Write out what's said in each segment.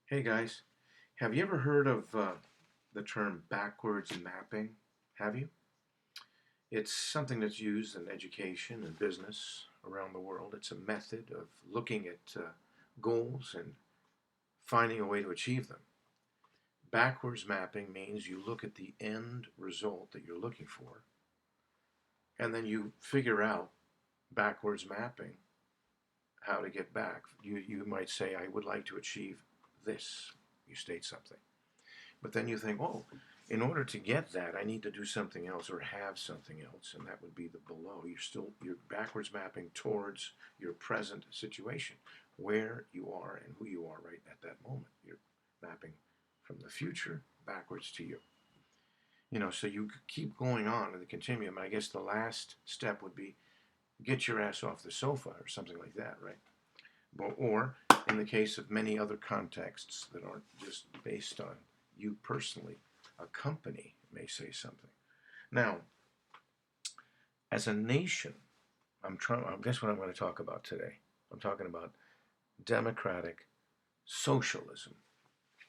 Hey guys, have you ever heard of the term backwards mapping? Have you? It's something that's used in education and business around the world. It's a method of looking at goals and finding a way to achieve them. Backwards mapping means you look at the end result that you're looking for, and then you figure out backwards mapping how to get back. You might say, I would like to achieve this. You state something. But then you think, oh, in order to get that, I need to do something else or have something else, and that would be the below. You're backwards mapping towards your present situation, where you are and who you are right at that moment. You're mapping from the future backwards to you. So you keep going on in the continuum. And I guess the last step would be get your ass off the sofa or something like that, right? Or in the case of many other contexts that aren't just based on you personally, a company may say something. Now, as a nation, guess what I'm going to talk about today? I'm talking about democratic socialism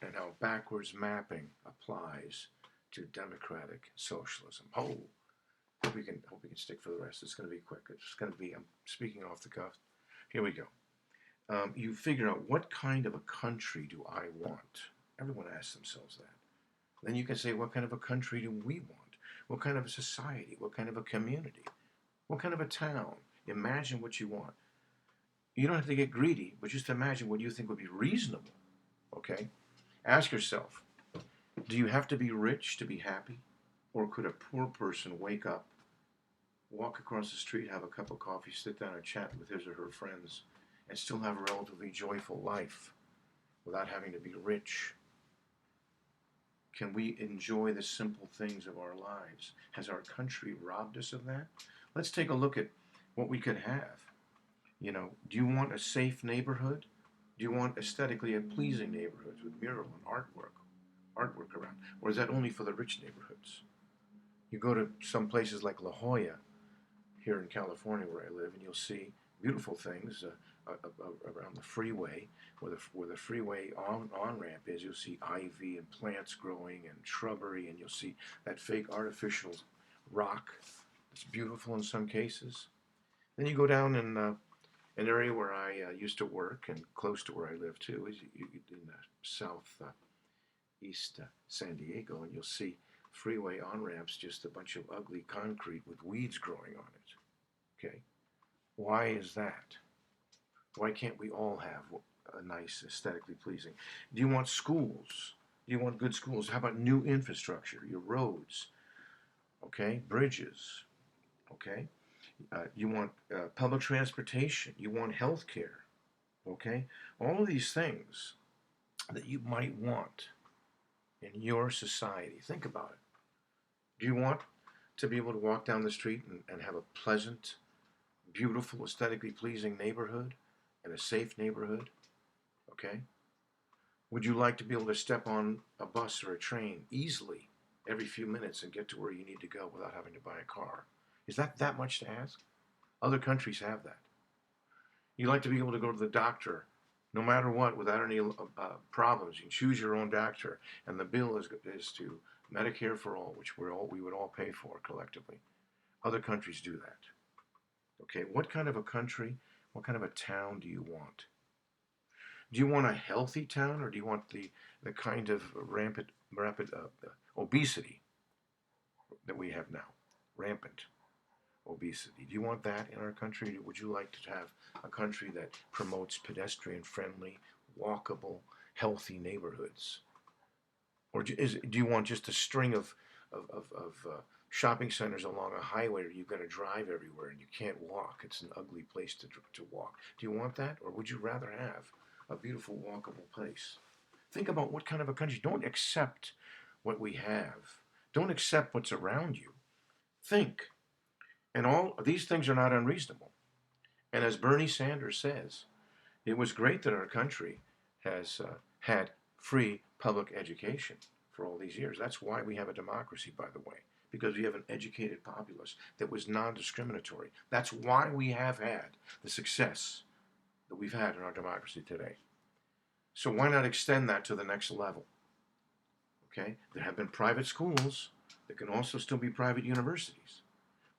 and how backwards mapping applies to democratic socialism. Hope we can stick for the rest. It's going to be quick. I'm speaking off the cuff. Here we go. You figure out, what kind of a country do I want? Everyone asks themselves that. Then you can say, what kind of a country do we want? What kind of a society? What kind of a community? What kind of a town? Imagine what you want. You don't have to get greedy, but just imagine what you think would be reasonable. Okay? Ask yourself, do you have to be rich to be happy? Or could a poor person wake up, walk across the street, have a cup of coffee, sit down and chat with his or her friends, and still have a relatively joyful life without having to be rich? Can we enjoy the simple things of our lives? Has our country robbed us of that? Let's take a look at what we could have. Do you want a safe neighborhood? Do you want aesthetically pleasing neighborhoods with mural and artwork around? Or is that only for the rich neighborhoods? You go to some places like La Jolla here in California where I live, and you'll see beautiful things around the freeway, where the freeway on ramp is. You'll see ivy and plants growing and shrubbery, and you'll see that fake artificial rock. It's beautiful in some cases. Then you go down in an area where I used to work, and close to where I live too, is in south east San Diego, and you'll see freeway on ramps, just a bunch of ugly concrete with weeds growing on it. Okay, why is that? Why can't we all have a nice, aesthetically pleasing? Do you want schools? Do you want good schools? How about new infrastructure, your roads, okay, bridges, okay? You want public transportation. You want health care, okay? All of these things that you might want in your society. Think about it. Do you want to be able to walk down the street and have a pleasant, beautiful, aesthetically pleasing neighborhood and a safe neighborhood? Okay? Would you like to be able to step on a bus or a train easily every few minutes and get to where you need to go without having to buy a car? Is that much to ask? Other countries have that. You like to be able to go to the doctor no matter what without any problems. You can choose your own doctor, and the bill is to Medicare for all, which we would all pay for collectively. Other countries do that. Okay, what kind of a country, what kind of a town do you want? Do you want a healthy town, or do you want the kind of rapid obesity that we have now? Rampant obesity. Do you want that in our country? Would you like to have a country that promotes pedestrian-friendly, walkable, healthy neighborhoods? Or do you want just a string of shopping centers along a highway where you've got to drive everywhere and you can't walk? It's an ugly place to walk. Do you want that? Or would you rather have a beautiful, walkable place? Think about what kind of a country. Don't accept what we have. Don't accept what's around you. Think. And all these things are not unreasonable. And as Bernie Sanders says, it was great that our country has had free public education for all these years. That's why we have a democracy, by the way, because we have an educated populace that was non-discriminatory. That's why we have had the success that we've had in our democracy today. So why not extend that to the next level? Okay? There have been private schools. There can also still be private universities.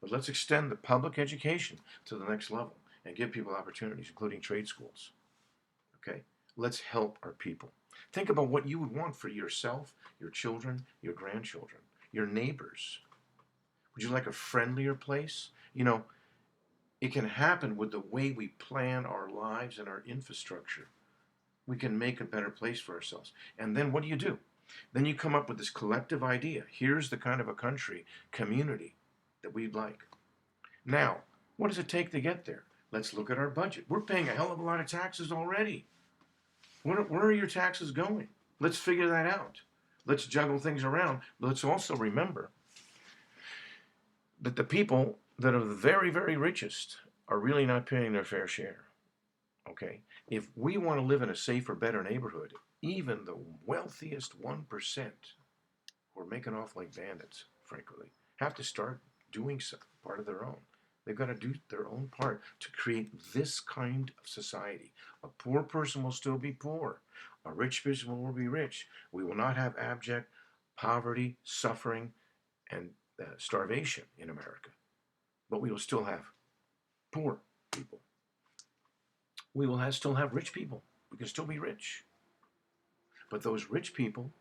But let's extend the public education to the next level and give people opportunities, including trade schools. Okay? Let's help our people. Think about what you would want for yourself, your children, your grandchildren, your neighbors. Would you like a friendlier place? You know, it can happen with the way we plan our lives and our infrastructure. We can make a better place for ourselves. And then what do? Then you come up with this collective idea. Here's the kind of a country, community that we'd like. Now, what does it take to get there? Let's look at our budget. We're paying a hell of a lot of taxes already. Where are your taxes going? Let's figure that out. Let's juggle things around. Let's also remember that the people that are the very, very richest are really not paying their fair share. Okay? If we want to live in a safer, better neighborhood, even the wealthiest 1% who are making off like bandits, frankly, have to start doing some part of their own. They've got to do their own part to create this kind of society. A poor person will still be poor. A rich person will be rich. We will not have abject poverty, suffering, and starvation in America. But we will still have poor people. We will still have rich people. We can still be rich. But those rich people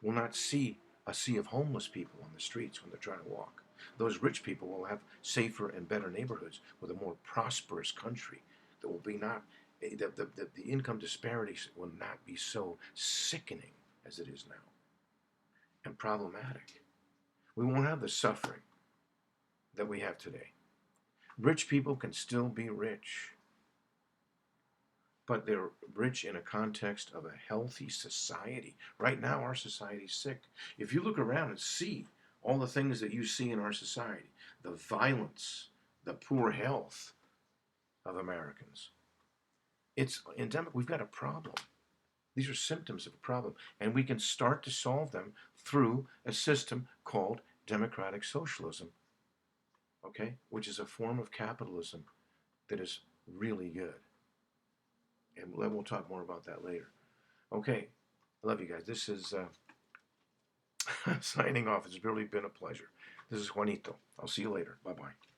will not see a sea of homeless people on the streets when they're trying to walk. Those rich people will have safer and better neighborhoods with a more prosperous country that will be not, the income disparities will not be so sickening as it is now and problematic. We won't have the suffering that we have today. Rich people can still be rich, but they're rich in a context of a healthy society. Right now, our society's sick. If you look around and see all the things that you see in our society, the violence, the poor health of Americans, it's endemic. We've got a problem. These are symptoms of a problem, and we can start to solve them through a system called Democratic Socialism, okay, which is a form of capitalism that is really good. And we'll talk more about that later. Okay, I love you guys. This is signing off. It's really been a pleasure. This is Juanito. I'll see you later. Bye-bye.